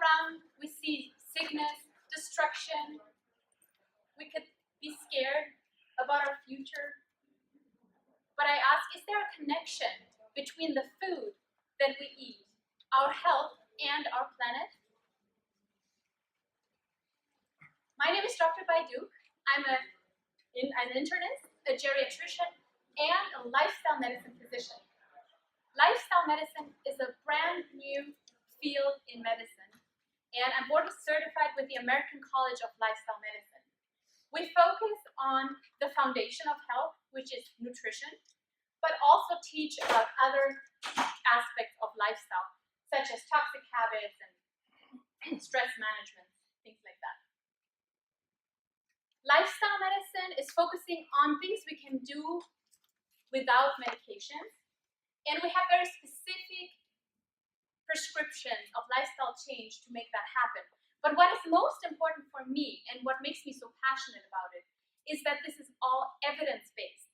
around, we see sickness, destruction. We could be scared about our future. But I ask, is there a connection between the food that we eat, our health, and our planet? My name is Dr. Baiduc. I'm an internist, a geriatrician, and a lifestyle medicine physician. Lifestyle medicine is a brand new field in medicine, and I'm board certified with the American College of Lifestyle Medicine. We focus on the foundation of health, which is nutrition, but also teach about other aspects of lifestyle, such as toxic habits and stress management, things like that. Lifestyle medicine is focusing on things we can do without medications, and we have very specific prescriptions of lifestyle change to make that happen. But what is most important for me, and what makes me so passionate about it, is that this is all evidence-based.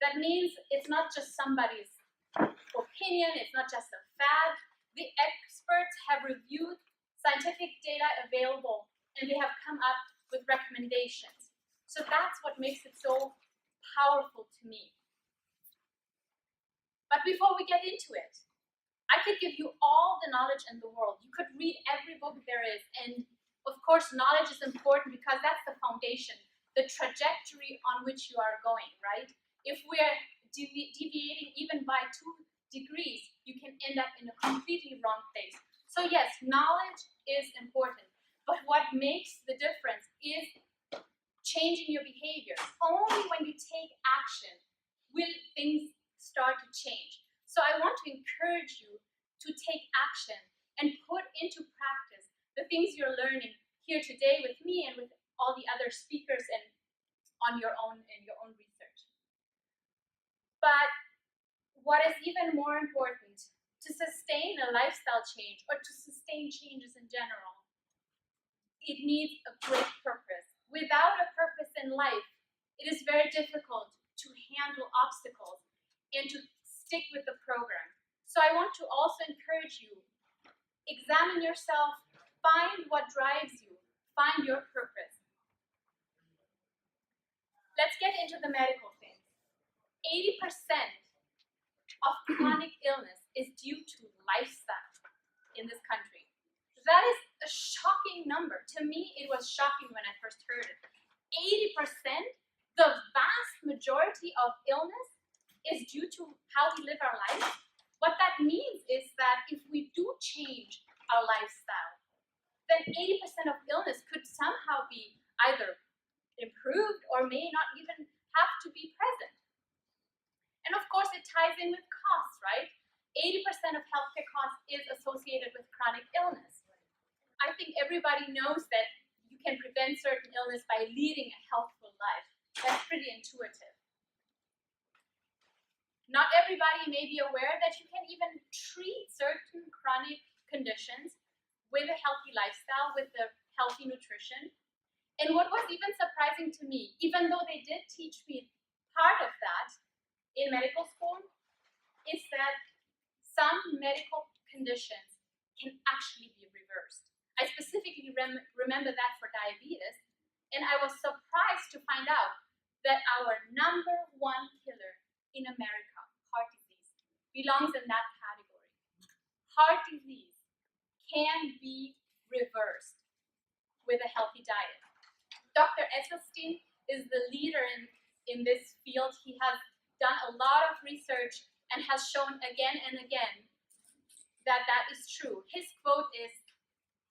That means it's not just somebody's opinion, it's not just a fad. The experts have reviewed scientific data available, and they have come up with recommendations. So that's what makes it so powerful to me. But before we get into it, I could give you all the knowledge in the world. You could read every book there is, and of course knowledge is important because that's the foundation, the trajectory on which you are going, right? If we're deviating even by 2 degrees, you can end up in a completely wrong place. So yes, knowledge is important, but what makes the difference is changing your behavior. Only when you take action will things start to change. So I want to encourage you to take action and put into practice the things you're learning here today with me and with all the other speakers and on your own research. But what is even more important, to sustain a lifestyle change or to sustain changes in general, it needs a great purpose. Without a purpose in life, it is very difficult to handle obstacles and to stick with the program. So I want to also encourage you, examine yourself, find what drives you, find your purpose. Let's get into the medical things. 80% of chronic illness is due to lifestyle in this country. That is a shocking number. To me, it was shocking when I first heard it. 80%, the vast majority of illness is due to how we live our lives. What that means is that if we do change our lifestyle, then 80% of illness could somehow be either improved or may not even have to be present. And of course, it ties in with costs, right? 80% of healthcare costs is associated with chronic illness. I think everybody knows that you can prevent certain illness by leading a healthful life. That's pretty intuitive. Not everybody may be aware that you can even treat certain chronic conditions with a healthy lifestyle, with a healthy nutrition. And what was even surprising to me, even though they did teach me part of that in medical school, is that some medical conditions can actually be reversed. I specifically remember that for diabetes, and I was surprised to find out that our #1 killer in America, heart disease, belongs in that category. Heart disease can be reversed with a healthy diet. Dr. Esselstyn is the leader in this field. He has done a lot of research and has shown again and again that that is true. His quote is,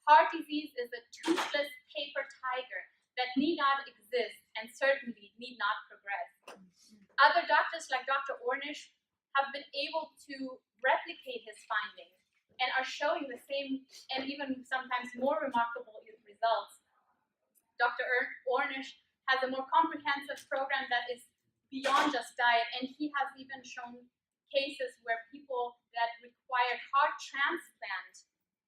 "Heart disease is a toothless paper tiger that need not exist and certainly need not progress." Other doctors like Dr. Ornish have been able to replicate his findings and are showing the same and even sometimes more remarkable results. Dr. Ornish has a more comprehensive program that is beyond just diet, and he has even shown cases where people that required heart transplant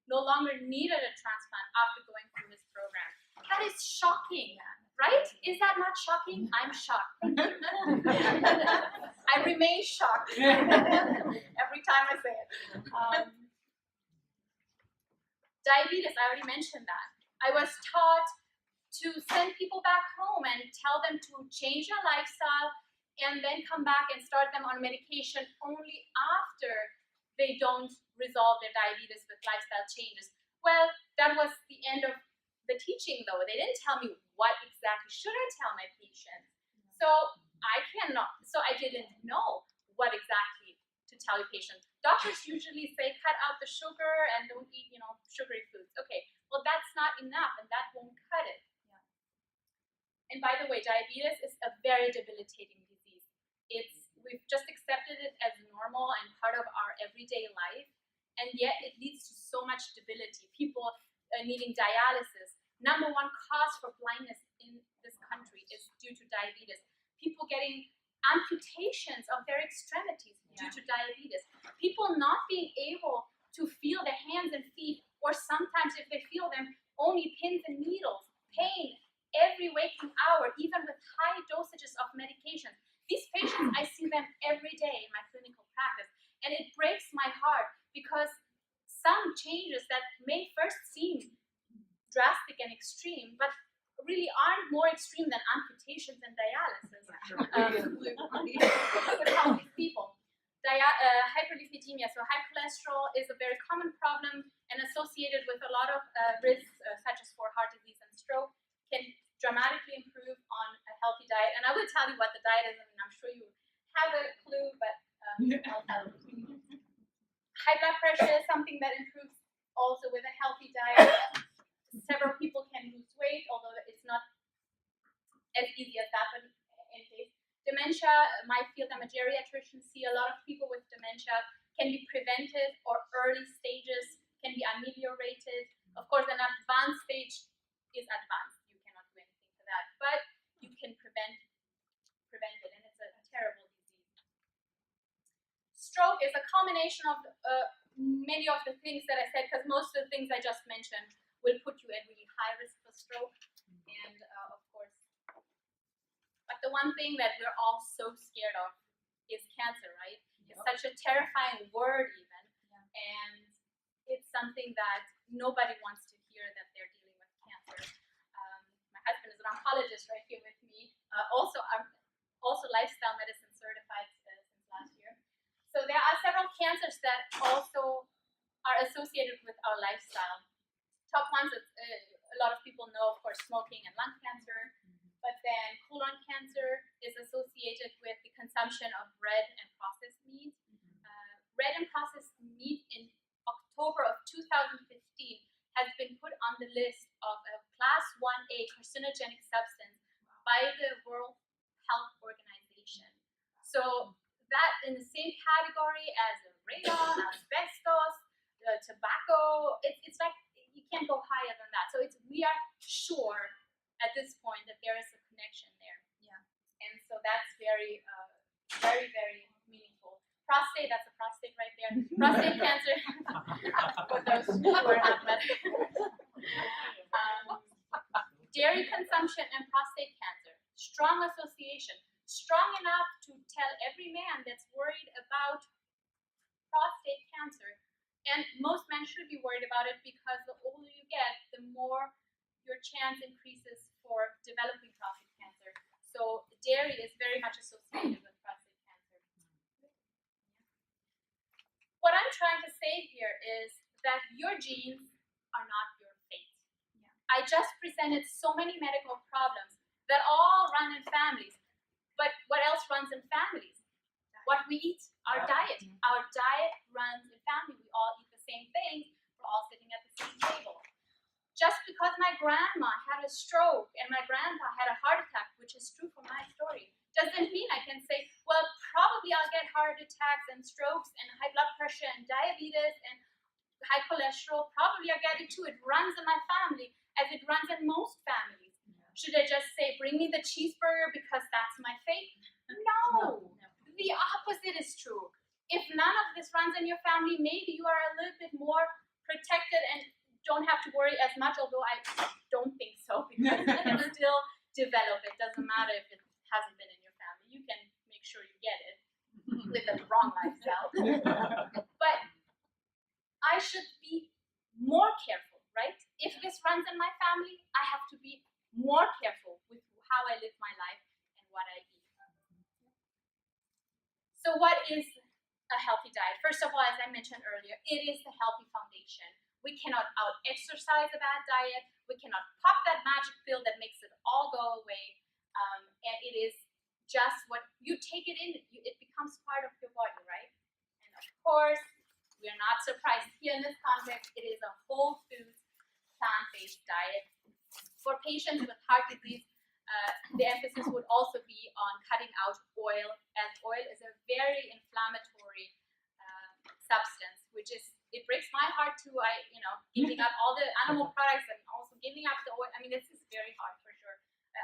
no longer needed a transplant after going through his program. That is shocking, right? Is that not shocking? I'm shocked. I remain shocked every time I say it. Diabetes, I already mentioned that. I was taught to send people back home and tell them to change their lifestyle and then come back and start them on medication only after they don't resolve their diabetes with lifestyle changes. Well, that was the end of the teaching, though. They didn't tell me what exactly should I tell my patients. So I didn't know what exactly to tell your patients. Doctors usually say cut out the sugar and don't eat, sugary foods. Okay, well that's not enough, and that won't cut it. Yeah. And by the way, diabetes is a very debilitating disease. We've just accepted it as normal and part of our everyday life, and yet it leads to so much debility. People needing dialysis. Number one cause for blindness in this country is due to diabetes. People getting amputations of their extremities due to diabetes. People not being able to feel their hands and feet, or sometimes if they feel them, only pins and needles, pain every waking hour, even with high dosages of medication. These patients, I see them every day in my clinical practice, and it breaks my heart because some changes that may first seem drastic and extreme, but really aren't more extreme than amputations and dialysis with healthy people. Hyperlipidemia, so high cholesterol, is a very common problem and associated with a lot of risks such as for heart disease and stroke, can dramatically improve on a healthy diet. And I will tell you what the diet is, and I'm sure you have a clue, but I'll tell you. High blood pressure is something that improves also with a healthy diet. Several people can lose weight, although it's not as easy as that, but in case. Dementia, my field, I'm a geriatrician, see a lot of people with dementia can be prevented, or early stages can be ameliorated. Of course, an advanced stage is advanced. You cannot do anything for that, but you can prevent it, and it's a terrible disease. Stroke is a combination of many of the things that I said, because most of the things I just mentioned will put you at really high risk for stroke. And of course, but the one thing that we're all so scared of is cancer, right? It's such a terrifying word even, and it's something that nobody wants to hear, that they're dealing with cancer. My husband is an oncologist right here with me, also lifestyle medicine certified since last year. So there are several cancers that also are associated with our lifestyle. Top ones, a lot of people know, of course, smoking and lung cancer, but then colon cancer is associated with the consumption of red and processed meat. Red and processed meat in October of 2015 has been put on the list of a class 1A carcinogenic substance by the World Health Organization. So that in the same category as radon, asbestos, tobacco, it's like you can't go higher than that. So we are sure at this point that there is a connection there. Yeah. And so that's very, very, very meaningful. Prostate, that's a prostate right there. Prostate cancer, for those who are not medical. Dairy consumption and prostate cancer, strong association. Strong enough to tell every man that's worried about prostate cancer. And most men should be worried about it, because the older you get, the more your chance increases for developing prostate cancer. So dairy is very much associated with prostate cancer. What I'm trying to say here is that your genes are not your fate. Yeah. I just presented so many medical problems that all run in families. But what else runs in families? What we eat, our diet. Our diet runs in family. We all eat the same things. We're all sitting at the same table. Just because my grandma had a stroke and my grandpa had a heart attack, which is true for my story, doesn't mean I can say, well, probably I'll get heart attacks and strokes and high blood pressure and diabetes and high cholesterol. Probably I'll get it too. It runs in my family, as it runs in most families. Should I just say, bring me the cheeseburger because that's my fate? No. The opposite is true. If none of this runs in your family, maybe you are a little bit more protected and don't have to worry as much, although I don't think so, because you can still develop it. Doesn't matter if it hasn't been in your family. You can make sure you get it with the wrong lifestyle. But I should be more careful friends in my family, I have to be more careful with how I live my life and what I eat. So what is a healthy diet? First of all, as I mentioned earlier, it is the healthy foundation. We cannot out-exercise a bad diet. We cannot pop that magic pill that makes it all go away. And it is just what you take it in, it becomes part of your body, right? And of course, we are not surprised here in this context, it is a whole foods, plant-based diet. For patients with heart disease, the emphasis would also be on cutting out oil, as oil is a very inflammatory substance, which is, it breaks my heart too. Giving up all the animal products and also giving up the oil. I mean, this is very hard for sure.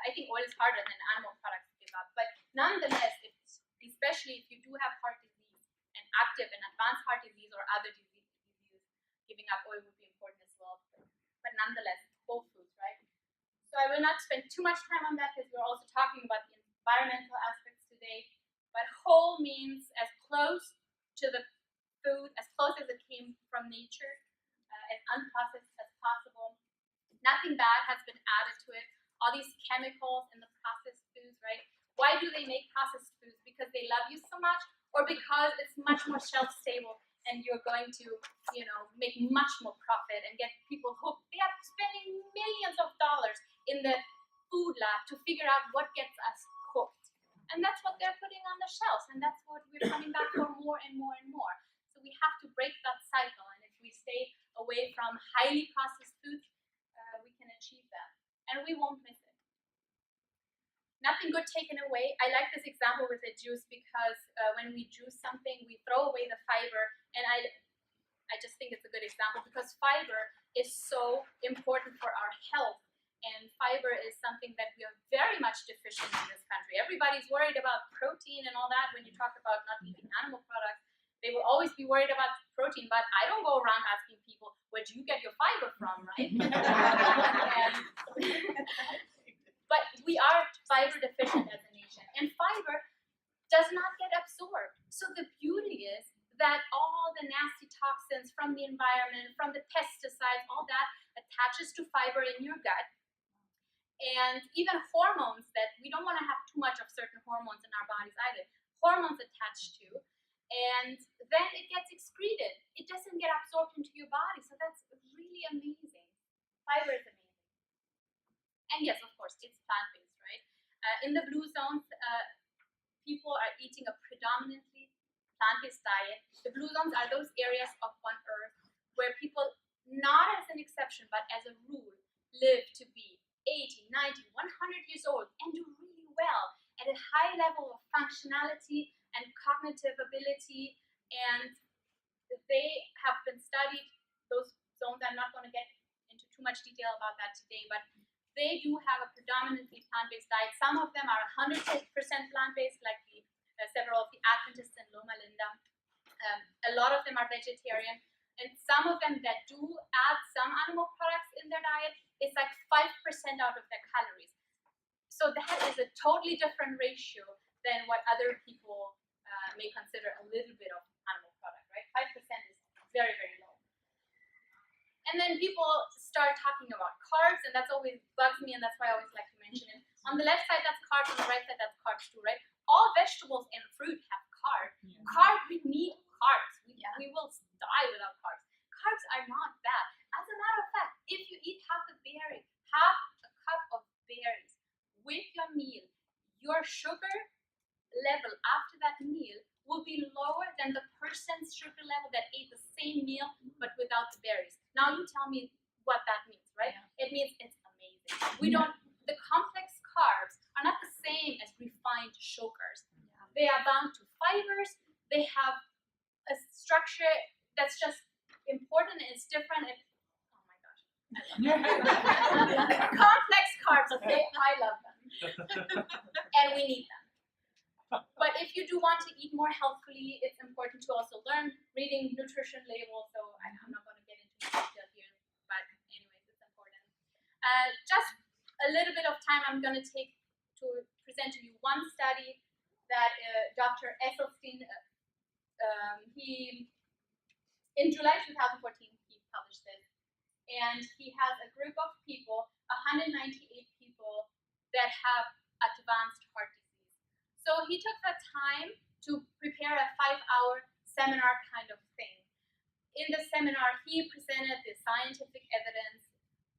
I think oil is harder than animal products to give up, but nonetheless, especially if you do have heart disease and active and advanced heart disease or other diseases, giving up oil would be important as well. But nonetheless, whole foods, right? So I will not spend too much time on that because we're also talking about the environmental aspects today. But whole means as close to the food, as close as it came from nature, as unprocessed as possible. Nothing bad has been added to it. All these chemicals in the processed foods, right? Why do they make processed foods? Because they love you so much, or because it's much more shelf stable and you're going to, make much more profit and get people hooked. They are spending millions of dollars in the food lab to figure out what gets us hooked. And that's what they're putting on the shelves, and that's what we're coming back for more and more and more. So we have to break that cycle, and if we stay away from highly processed foods, we can achieve that, and we won't miss it. Nothing good taken away. I like this example with the juice because when we juice something, we throw away the fiber, and I just think it's a good example because fiber is so important for our health, and fiber is something that we are very much deficient in this country. Everybody's worried about protein and all that when you talk about not eating animal products. They will always be worried about protein, but I don't go around asking people, where do you get your fiber from, right? But we are fiber deficient as a nation, and fiber does not get absorbed. So the beauty is that all the nasty toxins from the environment, from the pesticides, all that attaches to fiber in your gut. And even hormones that we don't want to have too much of certain hormones in our bodies either. Hormones attached to, and then it gets excreted. It doesn't get absorbed into your body, so that's really amazing. Fiber is amazing. And yes, of course, it's plant-based, right? In the blue zones, people are eating a predominantly plant-based diet. The blue zones are those areas of on Earth where people, not as an exception, but as a rule, live to be 80, 90, 100 years old and do really well at a high level of functionality and cognitive ability. And they have been studied, those zones. I'm not going to get into too much detail about that today, but they do have a predominantly plant-based diet. Some of them are 100% plant-based, like several of the Adventists in Loma Linda. A lot of them are vegetarian, and some of them that do add some animal products in their diet, it's like 5% out of their calories. So that is a totally different ratio than what other people may consider a little bit of animal product, right? 5% is very, very low. And then people start talking about carbs, and that's always bugs me, and that's why I always like to mention it. On the left side, that's carbs, on the right side, that's carbs too, right? All vegetables and fruit have carbs. Yeah. Carbs, we need carbs. We will die without carbs. Carbs are not bad. As a matter of fact, if you eat half a cup of berries with your meal, your sugar level after that meal will be lower than the person's sugar level that ate the same meal but without the berries. Now you tell me what that means, right? Yeah. It means it's amazing. The complex carbs are not the same as refined sugars. Yeah. They are bound to fibers. They have a structure that's just important and it's different. Oh my gosh. Complex carbs, okay? I love them. And we need them. But if you do want to eat more healthfully, it's important to also learn reading nutrition labels. So I'm not going to get into detail here, but anyways, it's important. Just a little bit of time I'm going to take to present to you one study that Dr. Esselstyn, in July 2014, he published this. and he has a group of people, 198 people, that have advanced heart disease. So he took the time to prepare a 5-hour seminar kind of thing. In the seminar, he presented the scientific evidence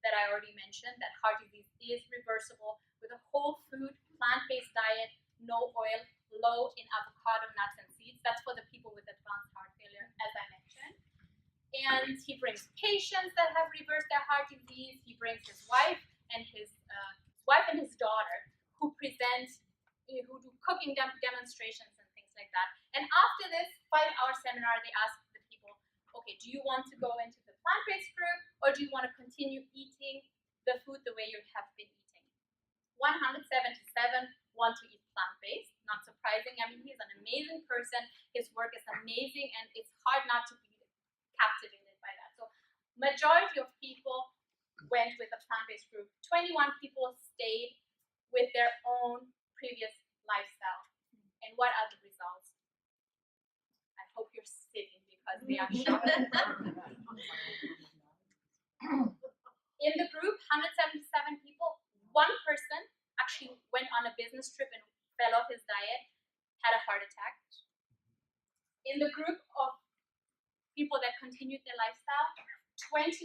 that I already mentioned, that heart disease is reversible with a whole food, plant-based diet, no oil, low in avocado, nuts, and seeds. That's for the people with advanced heart failure, as I mentioned. And he brings patients that have reversed their heart disease. He brings his wife and his daughter, who present, who do cooking demonstrations and things like that. And after this 5-hour seminar, they ask the people, okay, do you want to go into the plant-based group, or do you want to continue eating the food the way you have been eating? 177 want to eat plant-based. Not surprising. I mean, he's an amazing person. His work is amazing, and it's hard not to be captivated by that. So majority of people went with a plant-based group. 21 people stayed with their own previous lifestyle. And what are the results? I hope you're sitting because they are shocking. In the group, 177 people, one person actually went on a business trip and fell off his diet, had a heart attack. In the group of people that continued their lifestyle, 13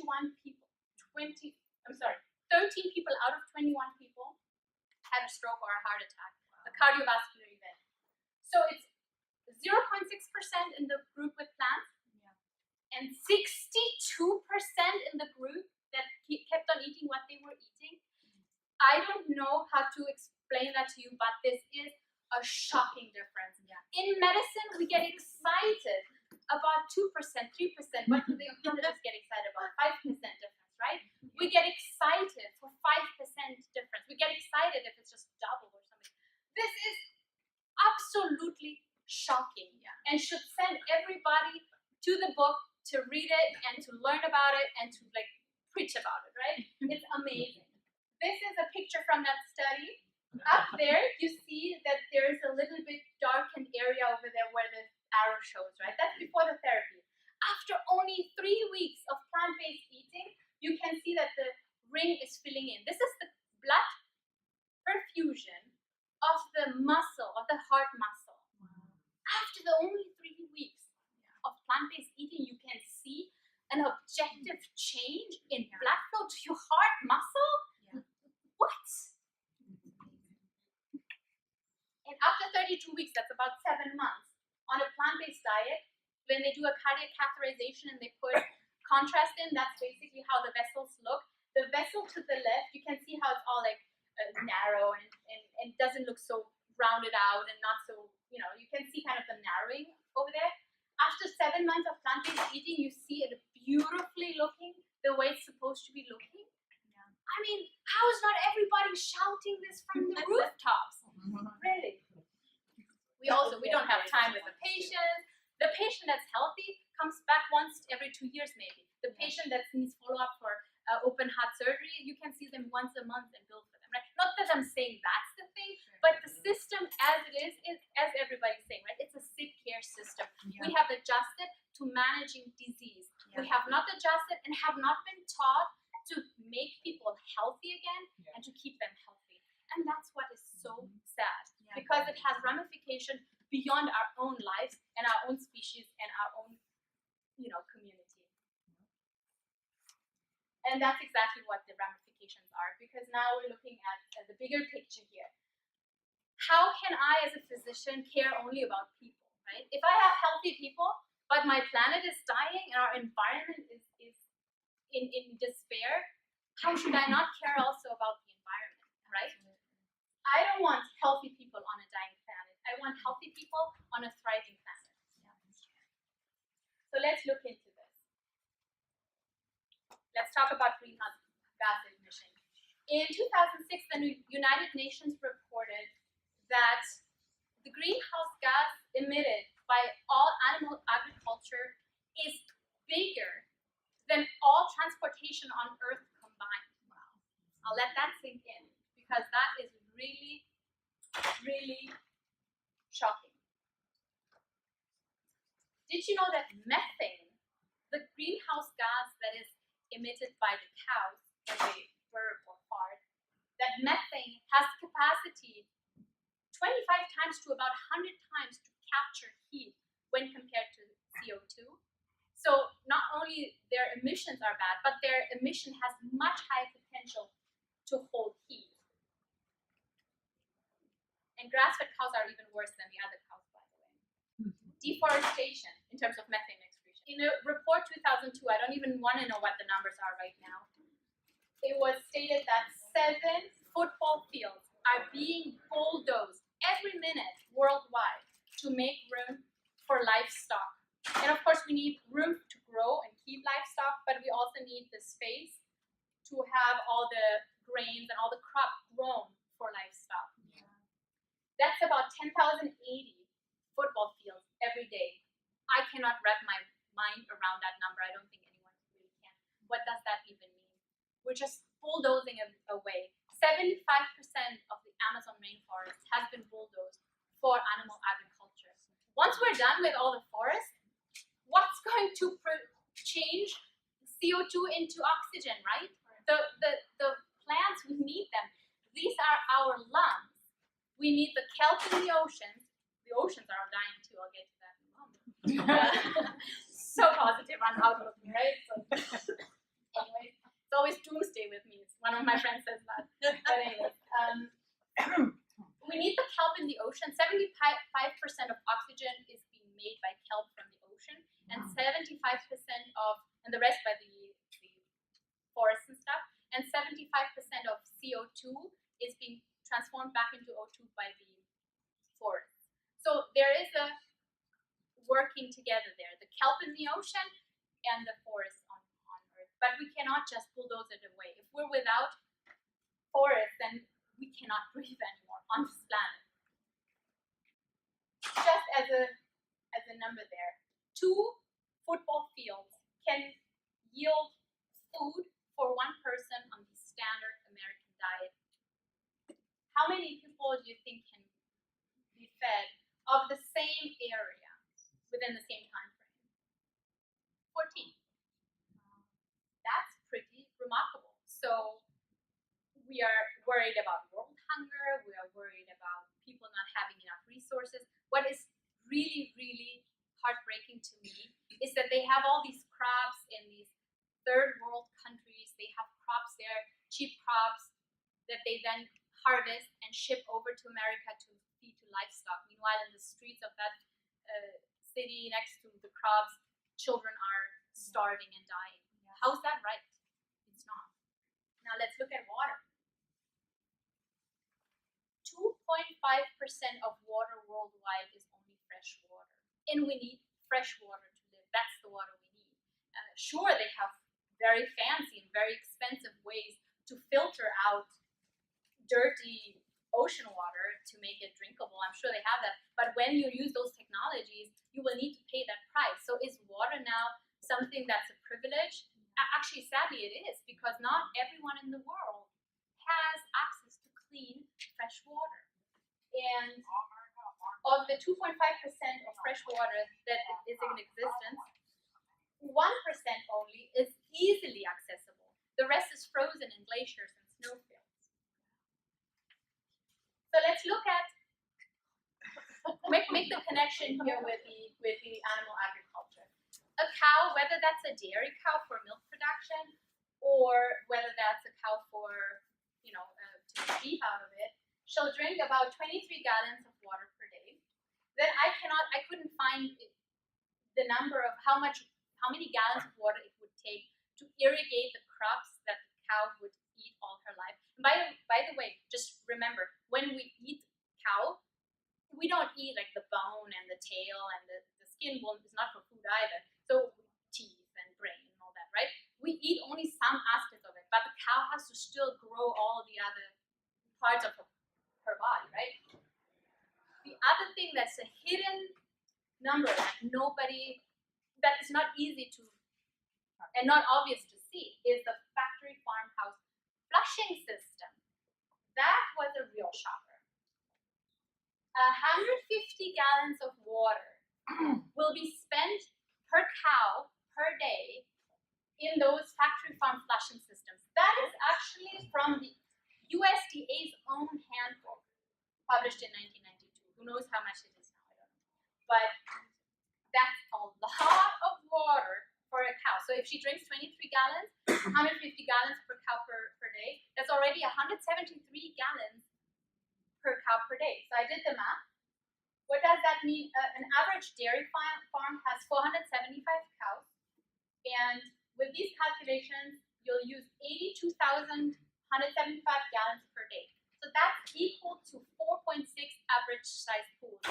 people out of 21 people had a stroke or a heart attack, a cardiovascular event. So it's 0.6% in the group with plants, and 62% in the group that kept on eating what they were eating. I don't know how to explain that to you, but this is a shocking difference. In medicine, we get excited about 2%, 3%. What do the oncologists get excited about? 5% difference, right? We get excited for 5% difference. We get excited if it's just double or something. This is absolutely shocking, and should send everybody to the book to read it and to learn about it and to preach about it, right? It's amazing. This is a picture from that study. Up there, you see that there's a little bit darkened area over there where the arrow shows, right? That's before the therapy. After only 3 weeks of plant-based eating, you can see that the ring is filling in. This is the blood perfusion of the muscle, of the heart muscle. After the only 3 weeks of plant-based eating, you can see an objective change in blood flow to your heart muscle? What? And after 32 weeks, that's about 7 months, on a plant-based diet, when they do a cardiac catheterization and they put contrast in, that's basically how the vessels look. The vessel to the left, you can see how it's all narrow and doesn't look so rounded out and not so, you can see kind of the narrowing over there. After 7 months of plant-based eating, you see it beautifully looking the way it's supposed to be looking. I mean, how is not everybody shouting this from the rooftops? Really? We don't have time with the patient. The patient that's healthy comes back once every 2 years maybe. The patient that needs follow-up for open heart surgery, you can see them once a month and bill for them, right? Not that I'm saying that's the thing, but the system as it is as everybody's saying, right? It's a sick care system. We have adjusted to managing disease. We have not adjusted and have not been taught to make people healthy again and to keep them healthy. And that's what is so sad, because it has ramification beyond our own lives and our own species and our own, community. And that's exactly what the ramifications are, because now we're looking at the bigger picture here. How can I, as a physician, care only about people, right? If I have healthy people, but my planet is dying and our environment is in despair, how should I not care also about the environment, right? I don't want healthy people on a dying planet. I want healthy people on a thriving planet. So let's look into this. Let's talk about greenhouse gas emissions. In 2006, the United Nations reported that the greenhouse gas emitted by all animal agriculture is bigger than all transportation on Earth combined. Wow. I'll let that sink in, because that is really, really shocking. Did you know that methane, the greenhouse gas that is emitted by the cows when they burp or fart, that methane has capacity 25 times to about 100 times to capture heat when compared to CO2. So not only their emissions are bad, but their emission has much higher potential to hold heat. And grass-fed cows are even worse than the other cows, by the way. Deforestation in terms of methane excretion. In a report 2002, I don't even want to know what the numbers are right now. It was stated that 7 football fields are being bulldozed every minute worldwide to make room for livestock. And of course, we need room to grow and keep livestock, but we also need the space to have all the grains and all the crop grown for livestock. Yeah. That's about 10,080 football fields every day. I cannot wrap my mind around that number. I don't think anyone really can. What does that even mean? We're just bulldozing away. 75% of the Amazon rainforest has been bulldozed for animal agriculture. Once we're done with all the forest, what's going to change CO2 into oxygen, right? The plants, we need them. These are our lungs. We need the kelp in the oceans. The oceans are dying too. I'll get to that in a moment. So positive on outlook, right? So, anyway, it's always doomsday with me. One of my friends says that. But anyways, we need the kelp in the ocean. 75% of oxygen is being made by kelp from the ocean, and 75% and the rest by the forests and stuff, and 75% of CO2 is being transformed back into O2 by the forests. So there is a working together there, the kelp in the ocean and the forests on Earth. But we cannot just bulldoze it away. If we're without forests, then we cannot breathe anymore on this planet. Just as a number there, 2 football fields can yield food for 1 person on the standard American diet. How many people do you think can be fed of the same area within the same time frame? 14. That's pretty remarkable. So we are worried about world hunger. We are worried about people not having enough resources. What is really, really heartbreaking to me is that they have all these crops in these third world countries. They have crops there, cheap crops, that they then harvest and ship over to America to feed to livestock. Meanwhile, in the streets of that city next to the crops, children are starving and dying. Yeah. How is that right? It's not. Now let's look at water. 2.5% of water worldwide is only fresh water. And we need fresh water to live. That's the water we need. Sure, they have very fancy and very expensive ways to filter out dirty ocean water to make it drinkable. I'm sure they have that. But when you use those technologies, you will need to pay that price. So is water now something that's a privilege? Actually, sadly, it is, because not everyone in the world has access to clean, fresh water. And of the 2.5% of fresh water that is in existence, 1% only is easily accessible. The rest is frozen in glaciers and snowfields. So let's look at, make the connection here with the animal agriculture. A cow, whether that's a dairy cow for milk production, or whether that's a cow for, to get beef out of it, she'll drink about 23 gallons of water per day. Then I couldn't find the number of how many gallons of water it would take to irrigate the crops that the cow would eat all her life. And by the way, just remember, when we eat cow, we don't eat like the bone and the tail, and the skin is not for food either. So teeth and brain and all that, right? We eat only some aspects of it, but the cow has to still grow all the other parts of her body, right? The other thing that's a hidden number that is not easy to and not obvious to see is the factory farmhouse flushing system. That was a real shocker. 150 gallons of water will be spent per cow per day in those factory farm flushing systems. That is actually from the USDA's own handbook, published in 1992. Who knows how much it is now? I don't know. But that's a lot of water for a cow. So if she drinks 23 gallons, 150 gallons per cow per day, that's already 173 gallons per cow per day. So I did the math. What does that mean? An average dairy farm has 475 cows. And with these calculations, you'll use 82,175 gallons per day. So that's equal to 4.6 average size pools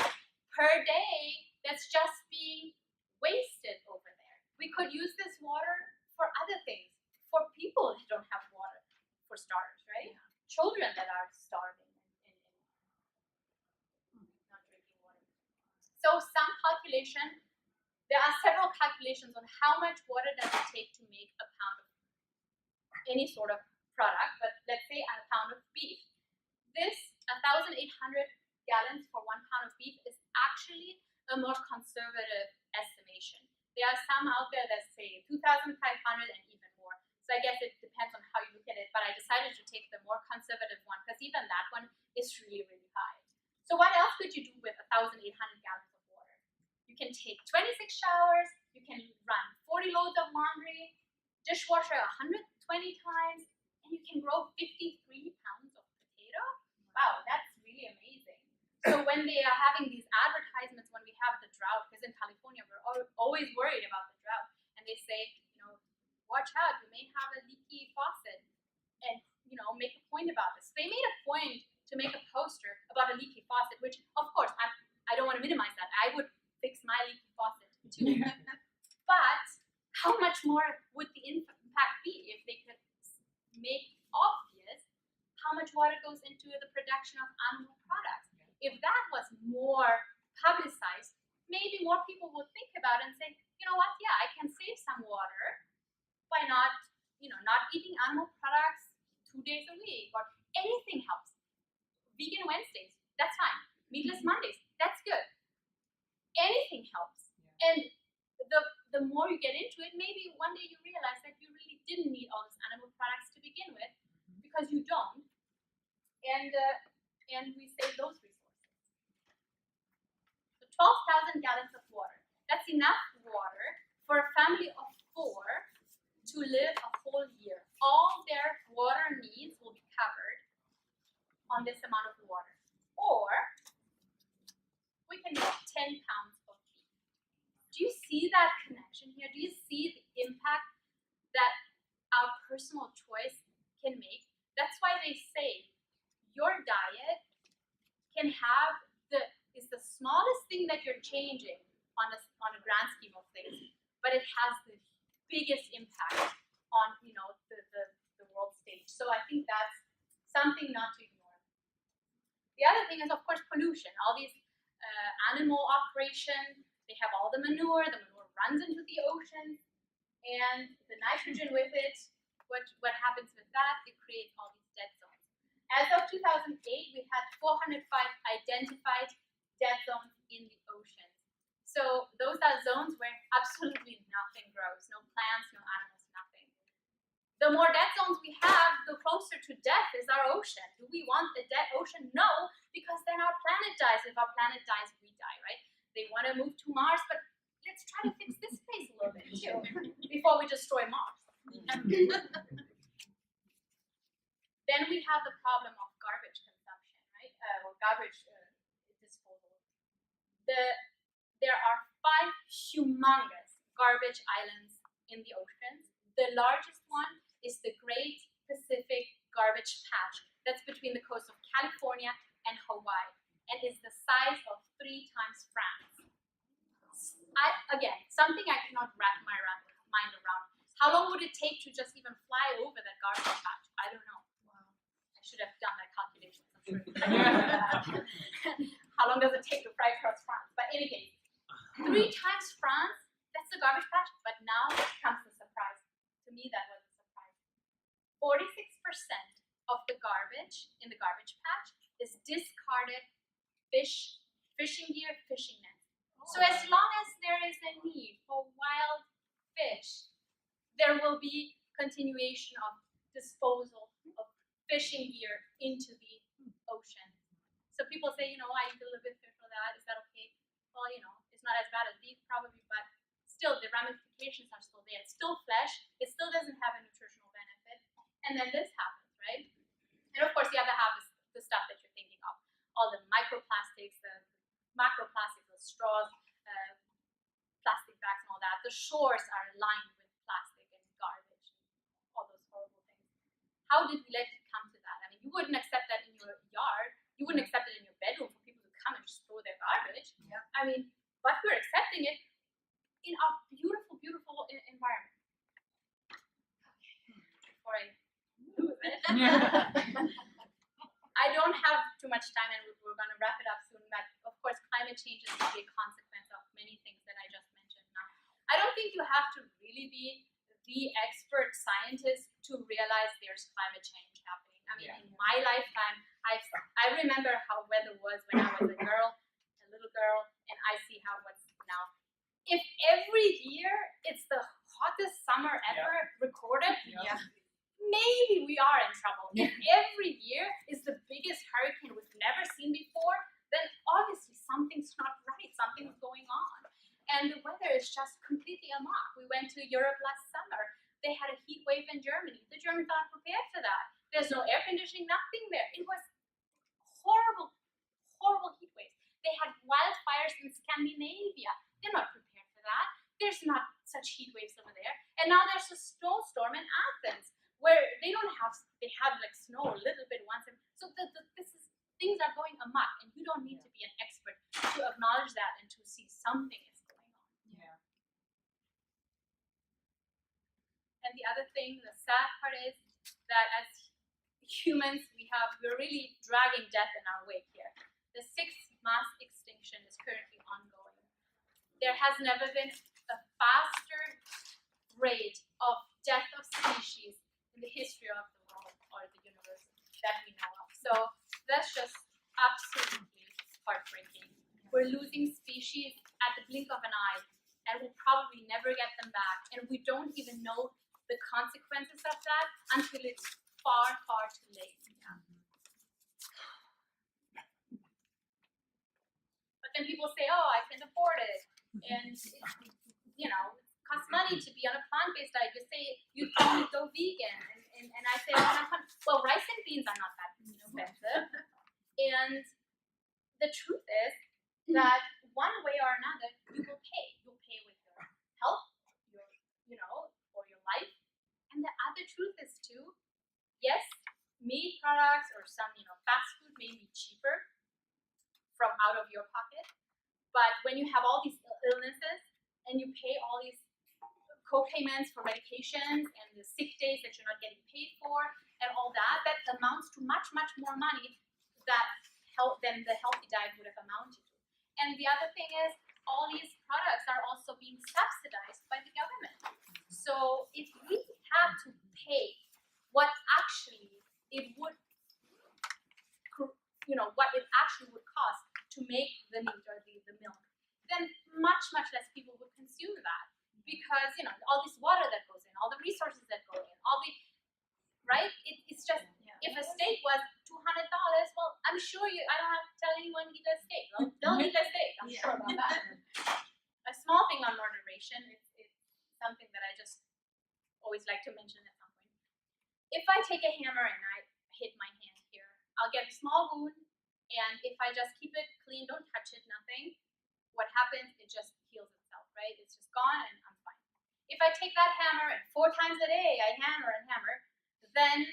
per day. That's just being wasted over there. We could use this water for other things, for people who don't have water, for starters, right? Yeah. Children that are starving and not drinking water. So some calculation. There are several calculations on how much water does it take to make a pound of any sort of product, but let's say a pound of beef. This 1,800 gallons for 1 pound of beef is actually a more conservative estimation. There are some out there that say 2,500 and even more. So I guess it depends on how you look at it, but I decided to take the more conservative one because even that one is really, really high. So what else could you do with 1,800 gallons of water? You can take 26 showers, you can run 40 loads of laundry, dishwasher 120 times, and you can grow 53 pounds of potato. Wow, that's really amazing. So when they are having these advertisements when we have the drought, because in California we're always worried about the drought, and they say, watch out, you may have a leaky faucet, and make a point about this. They made a point to make a poster about a leaky faucet, which of course I don't want to minimize that. I would fix my leaky faucet too. But how much more would the impact be if they could make obvious how much water goes into the production of animal products? If that was more publicized, maybe more people would think about it and say, you know what, yeah, I can save some water by not eating animal products 2 days a week, or anything helps. Vegan Wednesdays, that's fine. Meatless Mondays, that's good. Anything helps. Yeah. And the more you get into it, maybe one day you realize that you really didn't need all these animal products to begin with, because you don't. And we save those resources. So 12,000 gallons of water. That's enough water for a family of 4 to live a whole year. All their water needs will be covered on this amount of water. Or we can make 10 pounds of beef. Do you see that connection here? Do you see the impact that our personal choice can make? That's why they say your diet is the smallest thing that you're changing on a grand scheme of things, but it has the biggest impact on the world stage. So I think that's something not to ignore. The other thing is, of course, pollution. All these animal operations, they have all the manure runs into the ocean, and the nitrogen with it, what happens with that? It creates all these dead zones. As of 2008, we had 405 identified dead zones in the oceans. So those are zones where absolutely nothing grows, no plants, no animals, nothing. The more dead zones we have, the closer to death is our ocean. Do we want the dead ocean? No, because then our planet dies. If our planet dies, we die, right? They want to move to Mars, but let's try to fix this place a little bit too, before we destroy Mars. Then we have the problem of garbage consumption, right? Or garbage disposal. There are 5 humongous garbage islands in the oceans. The largest one is the Great Pacific Garbage Patch. That's between the coast of California and Hawaii, and is the size of 3 times France. Again, something I cannot wrap my mind around. How long would it take to just even fly over that garbage patch? I don't know. I should have done that calculation. How long does it take to fly across France? But in any case, 3 times France, that's the garbage patch. But now comes the surprise. To me, that was a surprise. 46% of the garbage in the garbage patch is discarded fishing gear, fishing nets. So as long as there is a need for wild fish, there will be continuation of disposal of fishing gear into the ocean. So people say, I eat a little bit fish for that. Is that okay? Well, it's not as bad as beef probably, but still the ramifications are still there. It's still flesh. It still doesn't have a nutritional benefit. And then this happens, right? And of course, the other half is the stuff that you're thinking of. All the microplastics, the macroplastics, the straws, plastic bags and all that. The shores are lined with plastic and garbage and all those horrible things. How did we let it come to that? I mean, you wouldn't accept that in your yard. You wouldn't accept it in your bedroom for people to come and just throw their garbage. Yeah. I mean, but we're accepting it in our beautiful, beautiful environment. Before I lose it. I don't have too much time, and we're going to wrap it up soon. But of course, climate change is a big consequence of many things that I just mentioned. Now, I don't think you have to really be the expert scientist to realize there's climate change happening. I mean, in my lifetime, I remember how weather was when I was a little girl, and I see how it's now. If every year it's the hottest summer ever recorded, maybe we are in trouble. If every year is the biggest hurricane we've never seen before, then obviously something's not right, something's going on. And the weather is just completely amok. We went to Europe last summer. They had a heat wave in Germany. The Germans aren't prepared for that. There's no air conditioning, nothing there. It was horrible, horrible heat waves. They had wildfires in Scandinavia. They're not prepared for that. There's not such heat waves over there. And now there's a snowstorm in Athens where they have like snow a little bit once. So things are going amok, and you don't need to be an expert to acknowledge that and to see something is going on. Yeah. And the other thing, the sad part is that as humans, we're really dragging death in our wake here. The 6th mass extinction is currently ongoing. There has never been a faster rate of death of species in the history of the world or the universe that we know of. So that's just absolutely heartbreaking. We're losing species at the blink of an eye, and we'll probably never get them back. And we don't even know the consequences of that until it's far, far too late. But then people say, oh, I can afford it. And, it costs money to be on a plant-based diet. You say you can go vegan. And I say, well, rice and beans are not that expensive. And the truth is that one way or another, you will pay. You'll pay with your health, or your life. And the other truth is too, yes, meat products or some, fast food may be cheaper from out of your pocket. But when you have all these illnesses and you pay all these co-payments for medications and the sick days that you're not getting paid for and all that, that amounts to much, much more money than the healthy diet would have amounted to. And the other thing is, all these products are also being subsidized by the government. So if we had to pay what actually it would, what it actually would cost to make the meat or the milk, then much, much less people would consume that. Because, all this water that goes in, all the resources that go in, right? It's just, if a steak was $200, well, I'm sure I don't have to tell anyone to eat that steak. They'll eat that steak, I'm sure about that. A small thing on moderation, it's something that I just always like to mention at some point. If I take a hammer and I hit my hand here, I'll get a small wound, and if I just keep it clean, don't touch it, nothing, what happens, it just heals itself, right? It's just gone and I'm fine. If I take that hammer and 4 times a day I hammer and hammer, then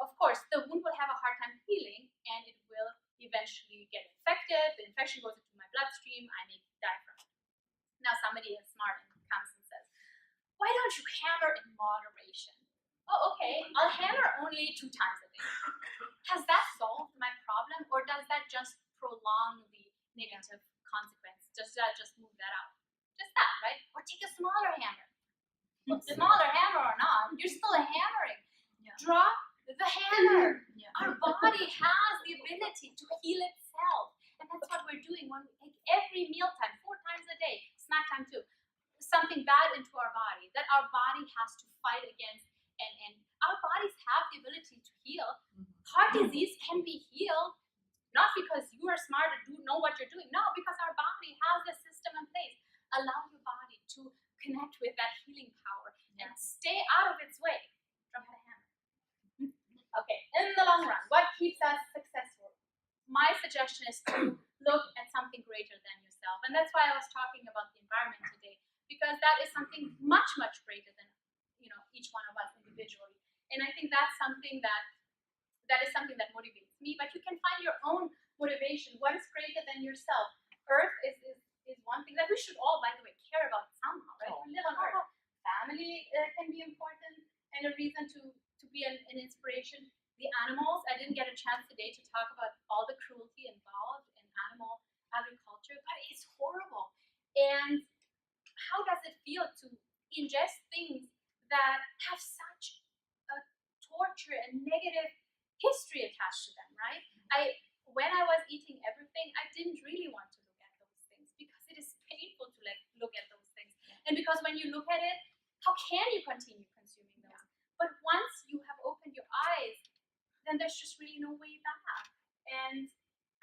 of course the wound will have a hard time healing and it will eventually get infected. The infection goes into my bloodstream, I may die from it. Now somebody is smart and comes and says, why don't you hammer in moderation? Oh, okay, I'll hammer only 2 times a day. Has that solved my problem, or does that just prolong the negative consequence? Does that just move that out? Just that, right? Or take a smaller hammer. Well, smaller hammer or not, you're still hammering. Drop the hammer. Our body has the ability to heal itself. And that's what we're doing when we take every mealtime, 4 times a day, snack time too. something bad into our body that our body has to fight against, and our bodies have the ability to heal. Heart disease can be healed, not because you are smart and know what you're doing, no, because our body has a system in place. Allow your body to connect with that healing power and stay out of its way. Drop the hammer. Okay, in the long run, what keeps us successful? My suggestion is to look at something greater than yourself. And that's why I was talking about the environment today, because that is something much, much greater than each one of us individually. And I think that's something that is something that motivates me. But you can find your own motivation. What is greater than yourself? Earth is one thing that we should all, by the way, care about somehow, right? We live on Earth. Family can be important and a reason to be an inspiration. The animals, I didn't get a chance today to talk about all the cruelty involved in animal agriculture, but it's horrible. And how does it feel to ingest things that have such a torture and negative history attached to them, right? When I was eating everything, I didn't really want to look at those things because it is painful to look at those things. And because when you look at it, how can you continue consuming those? But once you have opened your eyes, then there's just really no way back. And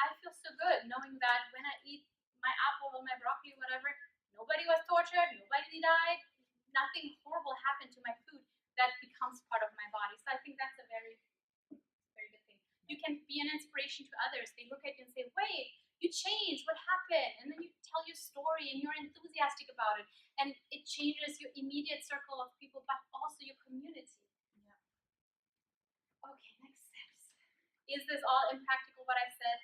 I feel so good knowing that when I eat my apple or my broccoli, whatever, nobody was tortured, nobody died, nothing horrible happened to my food that becomes part of my body. So I think that's a very, very good thing. You can be an inspiration to others. They look at you and say, wait, you changed, what happened? And then you tell your story and you're enthusiastic about it. And it changes your immediate circle of people, but also your community. Okay, next steps. Is this all impractical, what I said?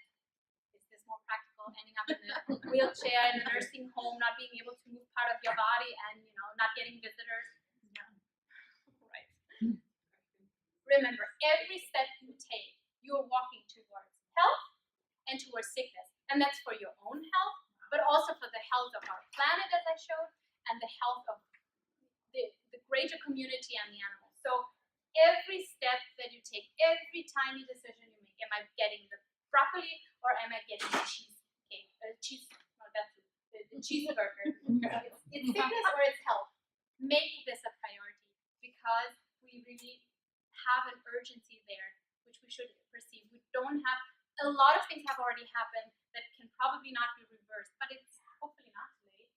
Is this more practical, ending up in a wheelchair in a nursing home, not being able to move part of your body and, not getting visitors? Yeah. Right. Remember, every step you take, you're walking towards health and towards sickness. And that's for your own health, but also for the health of our planet, as I showed, and the health of the greater community and the animals. So every step that you take, every tiny decision you make, am I getting the broccoli or am I getting the cheesecake? The cheeseburger. It's sickness or it's health. Make this a priority because we really have an urgency there, which we should perceive. We don't have, a lot of things have already happened that can probably not be reversed, but it's hopefully not too late.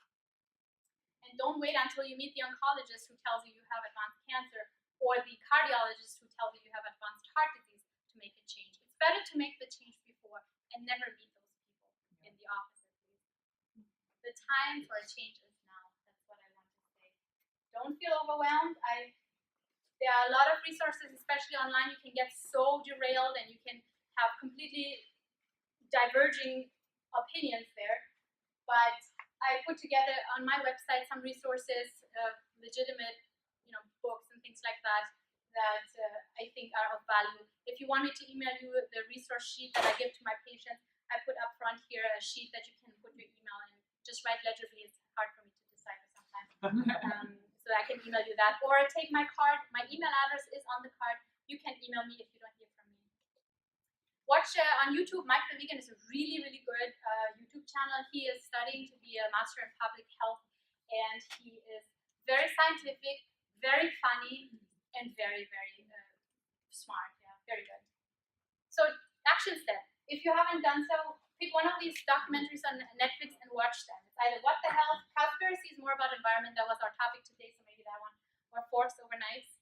And don't wait until you meet the oncologist who tells you you have advanced cancer, or the cardiologist who tells you you have advanced heart disease to make a change. It's better to make the change before and never meet those people in the office, at least. The time for a change is now. That's what I want to say. Don't feel overwhelmed. There are a lot of resources, especially online. You can get so derailed and you can have completely diverging opinions there. But I put together on my website some resources, legitimate books and things like that I think are of value. If you want me to email you the resource sheet that I give to my patients, I put up front here a sheet that you can put your email in. Just write legibly. It's hard for me to decipher sometimes. So I can email you that. Or take my card. My email address is on the card. You can email me if you don't hear from me. Watch on YouTube. Mike the Vegan is a really, really good YouTube channel. He is studying to be a master in public health, and he is very scientific, very funny, and very, very smart. Yeah, very good. So, action step. If you haven't done so, pick one of these documentaries on Netflix and watch them. It's either What the Health, Cowspiracy is more about environment. That was our topic today, so maybe that one. Or Forks Over Knives.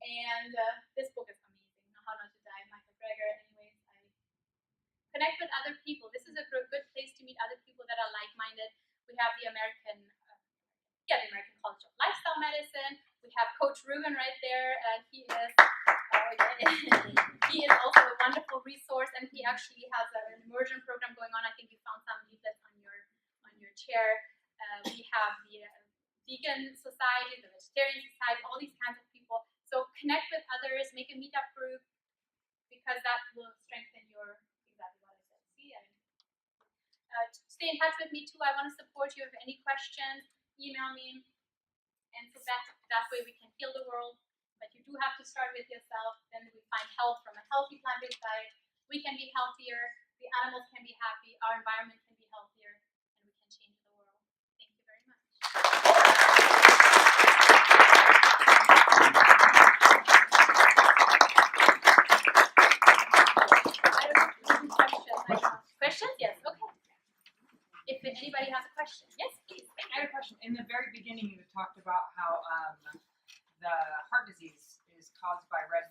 And this book is amazing. How Not to Die, Michael Greger. Anyways, I connect with other people. This is a good place to meet other people that are like-minded. We have the American College of Lifestyle Medicine. We have Coach Ruben right there. He is also a wonderful resource, and he actually has an immersion program going on. I think you found some leaflets on your chair. We have the Vegan Society, the Vegetarian Society, all these kinds of people. So connect with others, make a meetup group, because that will strengthen your, exactly what I said. See, stay in touch with me too. I want to support you. If you have any questions, email me. And so that way we can heal the world. But you do have to start with yourself. Then we find health from a healthy plant-based diet. We can be healthier. The animals can be happy. Our environment can be healthier. And we can change the world. Thank you very much.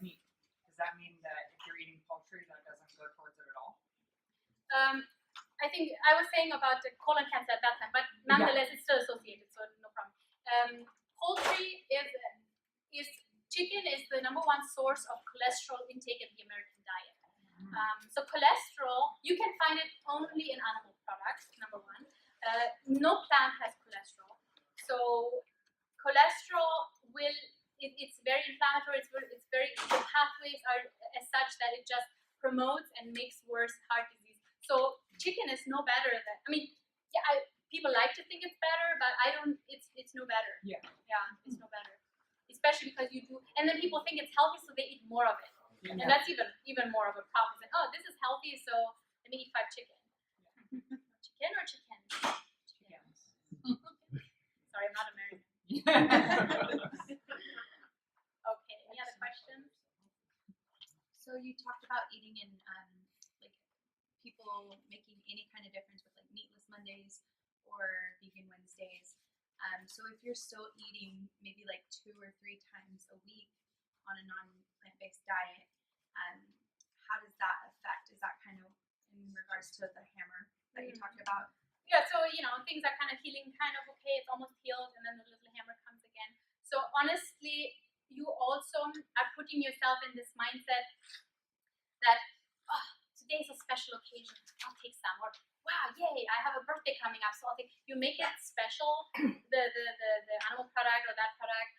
meat. Does that mean that if you're eating poultry, that doesn't go towards it at all? I think I was saying about the colon cancer at that time, but nonetheless, it's still associated, so no problem. Poultry is chicken is the #1 source of cholesterol intake in the American diet. So cholesterol, you can find it only in animal products, #1. No plant has cholesterol. So cholesterol it's very inflammatory, the pathways are as such that it just promotes and makes worse heart disease. So chicken is no better than, people like to think it's better, but it's no better. Yeah. Yeah, it's no better. Especially because you do, and then people think it's healthy, so they eat more of it. Yeah. And that's even more of a problem. It's like, oh, this is healthy, so let me eat 5 chicken. Chicken or chicken? Chickens. Sorry, I'm not American. Okay, any other questions? So you talked about eating in like people making any kind of difference with like meatless Mondays or vegan Wednesdays. So if you're still eating maybe like 2 or 3 times a week on a non-plant-based diet, how does that affect? Is that kind of in regards to the hammer that you talked about? Yeah, so things are kind of healing, kind of okay, it's almost healed, and then the little hammer comes again. So honestly, you also are putting yourself in this mindset that, oh, today's a special occasion, I'll take some, or wow, yay, I have a birthday coming up, so I'll take. You make it special, the animal product or that product.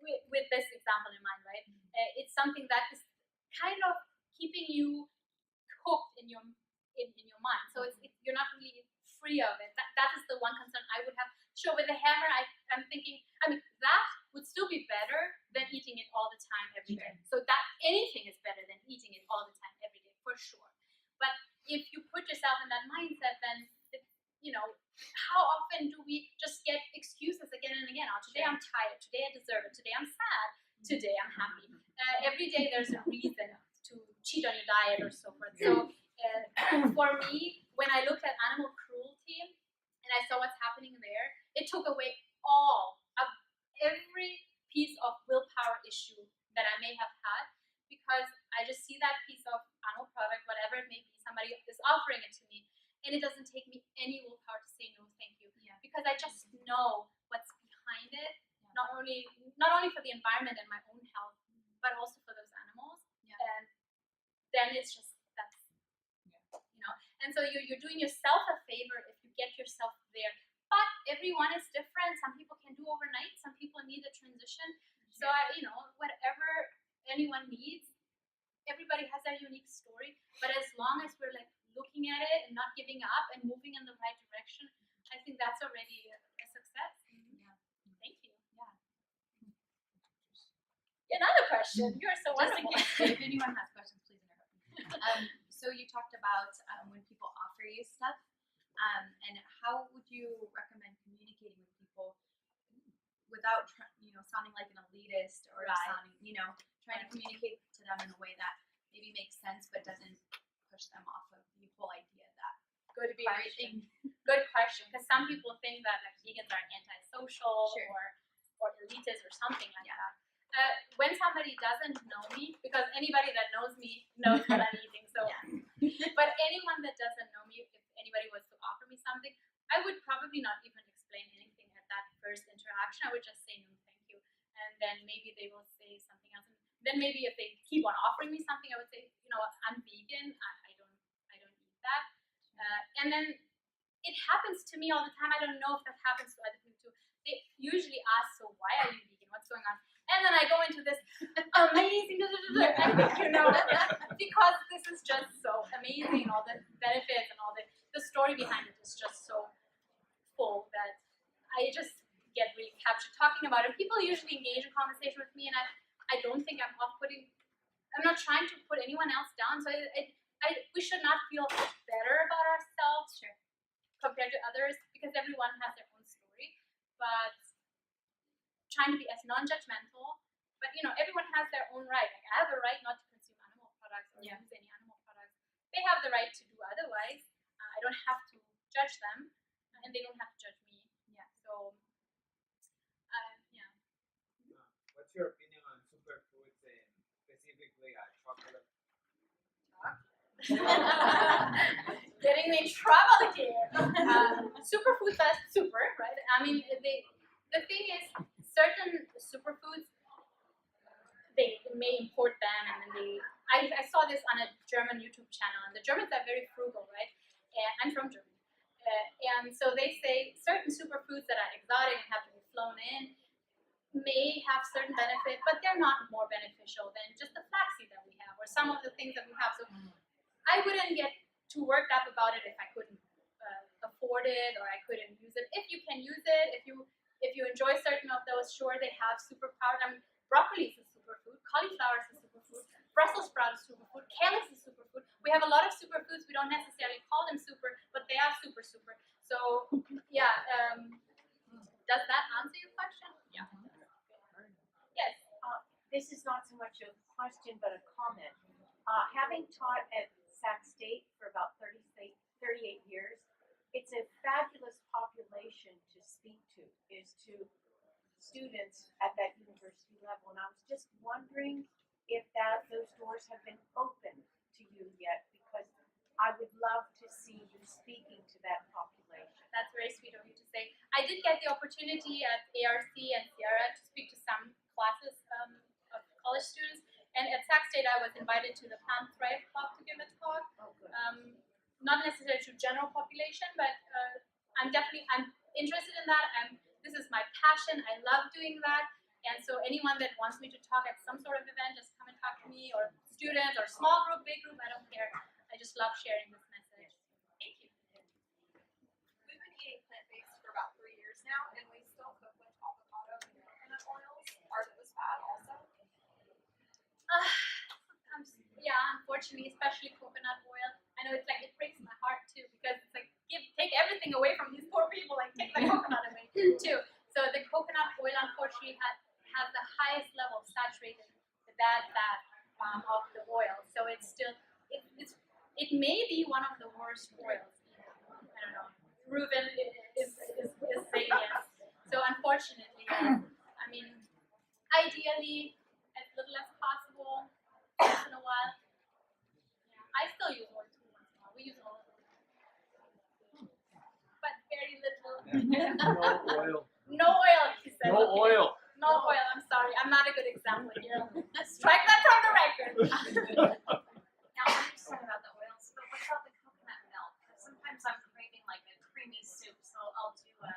With this example in mind, right? It's something that is kind of keeping you hooked in your mind. So you're not really free of it. That is the one concern I would have. Sure, with the hammer, I'm thinking. That would still be better than eating it all the time every day. So that anything is better than eating it all the time every day for sure. But if you put yourself in that mindset, then how often do we just get excuses again and again? Oh, today I'm tired. Today I deserve it. Today I'm sad. Today I'm happy. Every day there's a reason to cheat on your diet or so forth. So for me, when I looked at animal cruelty and I saw what's happening there, it took away every piece of willpower issue that I may have had, because I just see that piece of animal product, whatever it may be, somebody is offering it to me, and it doesn't take me any willpower to say no, thank you, because I just know what's behind it, not only for the environment and my own health, but also for those animals. And then it's just and so you're doing yourself a favor if you get yourself there. But everyone is different. Some people can do overnight. Some people need a transition. So whatever anyone needs, everybody has their unique story. But as long as we're like looking at it and not giving up and moving in the right direction, I think that's already a success. Yeah. Thank you. Yeah. Another question. You are so wonderful. If anyone has questions, please interrupt me. So you talked about when people offer you stuff, and how would you recommend communicating with people without sounding like an elitist or sounding, trying to communicate to them in a way that maybe makes sense but doesn't push them off of the whole idea that good question. Good question, because some people think that like vegans are antisocial or elitist or something like that. When somebody doesn't know me, because anybody that knows me knows what I'm eating, so but anyone that doesn't know me, if anybody was to offer me something, I would probably not even explain anything at that first interaction. I would just say no, thank you, and then maybe they will say something else. And then maybe if they keep on offering me something, I would say, I'm vegan. I don't eat that. And then it happens to me all the time. I don't know if that happens to other people too. They usually ask, so why are you vegan? What's going on? And then I go into this amazing, because this is just so amazing, all the benefits and all the story behind it is just so full that I just get really captured talking about it. People usually engage in conversation with me, and I don't think I'm off-putting. I'm not trying to put anyone else down, so we should not feel better about ourselves compared to others, because everyone has their own story, but trying to be as non-judgmental, but everyone has their own right. Like, I have a right not to consume animal products or use any animal products. They have the right to do otherwise. I don't have to judge them, and they don't have to judge me. So, What's your opinion on superfoods and Getting me in trouble here. Superfoods are super, right? I mean, the thing is, certain superfoods, they may import them, and then I saw this on a German YouTube channel, and the Germans are very frugal, right? And I'm from Germany. And so they say certain superfoods that are exotic and have to be flown in may have certain benefit, but they're not more beneficial than just the flaxseed that we have, or some of the things that we have. So I wouldn't get too worked up about it if I couldn't afford it or I couldn't use it. If you can use it, if you enjoy certain of those, sure, they have superpower. I mean, broccoli is a superfood, cauliflower is a superfood, Brussels sprout is a superfood, kale is a superfood. We have a lot of superfoods. We don't necessarily call them super, but they are super. So yeah, does that answer your question? Yeah. Yes. This is not so much a question, but a comment. Having taught at Sac State for about 38 years, it's a fabulous population to speak to, is to students at that university level. And I was just wondering if those doors have been open to you yet, because I would love to see you speaking to that population. That's very sweet of you to say. I did get the opportunity at ARC and Sierra to speak to some classes of college students. And at Sac State, I was invited to the Plant Thrive Club to give a talk. Oh, good. Not necessarily to general population, but I'm interested in that. This is my passion. I love doing that. And so anyone that wants me to talk at some sort of event, just come and talk to me, or students, or small group, big group, I don't care. I just love sharing this message. Thank you. We've been eating plant-based for about 3 years now, and we still cook with avocado and coconut oils. Are those bad also? Yeah, unfortunately, especially coconut oil. I know it breaks my heart too, because it's like, take everything away from these poor people, like take the coconut away too. So the coconut oil, unfortunately, has the highest level of saturated, the bad fat of the oil. So it's still, it may be one of the worst oils. I don't know. Ruben is saying yes. So unfortunately, I mean, ideally, as little as possible, once in a while. Yeah, I still use oil too once in a while. We use olive oil, but very little. No oil. No oil, he said. No Okay. oil. No oil. I'm sorry. I'm not a good example here. Strike that from the record. Now, I'm just talking about the oils, but what about the coconut milk? Because sometimes I'm craving like a creamy soup, so I'll do a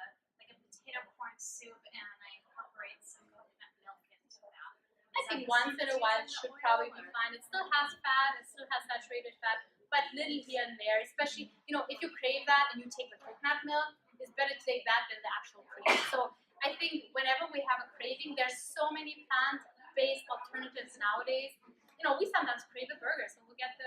potato corn soup and I incorporate some coconut milk into that. I think once in a while it should probably be fine. It still has fat, it still has saturated fat, but little here and there, especially, if you crave that and you take the coconut milk, it's better to take that than the actual cream. So I think whenever we have a craving, there's so many plant-based alternatives nowadays. We sometimes crave a burger, so we'll get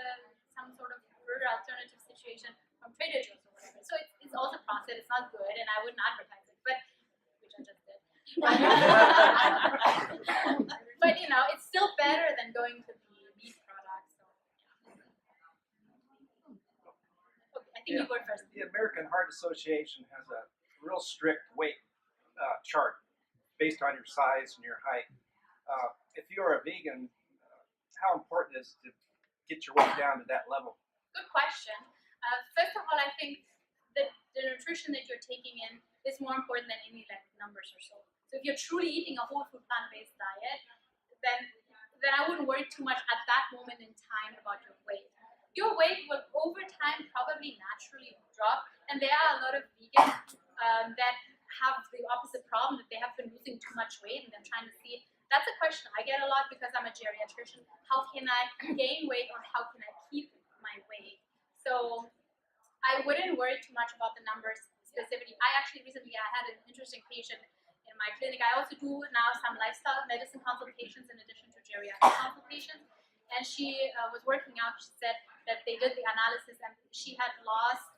some sort of burger alternative situation from Trader Joe's or whatever. So it's also processed, it's not good, and I wouldn't advertise it, but which I just did. But it's still better than going to the meat products. So okay, I think you go first. The American Heart Association has a real strict weight chart based on your size and your height. If you're a vegan, how important is it to get your weight down to that level? Good question. First of all, I think that the nutrition that you're taking in is more important than any numbers or so. So if you're truly eating a whole food plant-based diet, then I wouldn't worry too much at that moment in time about your weight. Your weight will over time probably naturally drop, and there are a lot of vegans that have the opposite problem, that they have been losing too much weight and they're trying to see. That's a question I get a lot because I'm a geriatrician. How can I gain weight, or how can I keep my weight? So I wouldn't worry too much about the numbers specifically. I had an interesting patient in my clinic. I also do now some lifestyle medicine consultations in addition to geriatric consultations. And she was working out. She said that they did the analysis and she had lost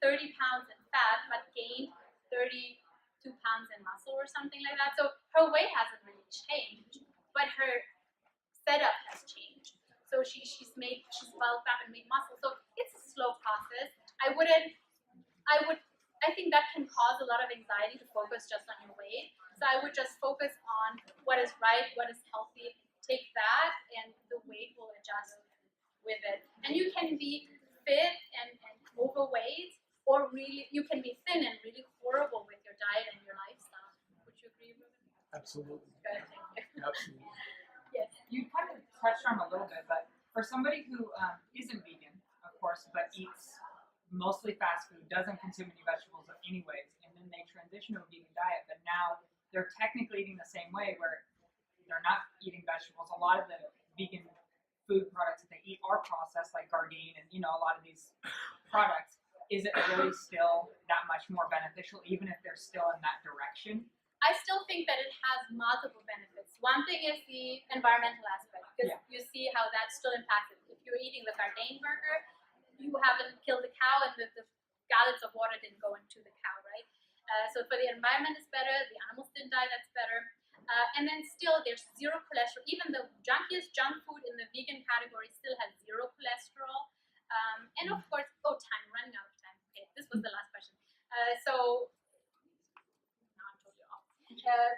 30 pounds in fat but gained 32 pounds in muscle or something like that. So her weight hasn't really changed, but her setup has changed. So she's bulked up and made muscle. So it's a slow process. I think that can cause a lot of anxiety to focus just on your weight. So I would just focus on what is right, what is healthy. Take that, and the weight will adjust with it. And And you can be fit and overweight, or really, you can be thin and really horrible with your diet and your lifestyle. Would you agree with me? Absolutely. Good, thank you. Absolutely. Yes. You kind of touched on a little bit, but for somebody who isn't vegan, of course, but eats mostly fast food, doesn't consume any vegetables anyways, and then they transition to a vegan diet, but now they're technically eating the same way where they're not eating vegetables. A lot of the vegan food products that they eat are processed, like Gardein and a lot of these products. Is it really still that much more beneficial, even if they're still in that direction? I still think that it has multiple benefits. One thing is the environmental aspect, because you see how that still impacts it. If you're eating the Gardein burger, you haven't killed the cow, and the gallons of water didn't go into the cow, right? So for the environment, it's better. The animals didn't die, that's better. And then still, there's zero cholesterol. Even the junkiest junk food in the vegan category still has zero cholesterol. And of course, time, running out of time. Okay, this was the last question. So, now I'm totally off.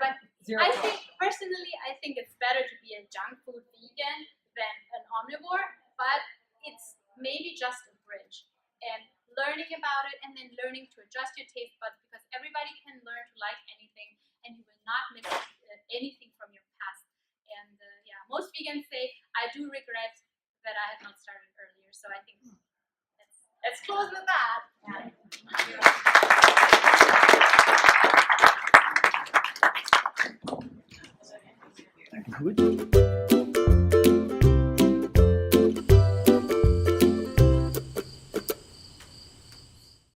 But Zero I cholesterol. think, personally, I think it's better to be a junk food vegan than an omnivore, but it's maybe just a bridge. And learning about it, and then learning to adjust your taste buds, because everybody can learn to like anything, and you will not miss anything from your past. And most vegans say, I do regret that I had not started earlier. So I think let's close with that. Good.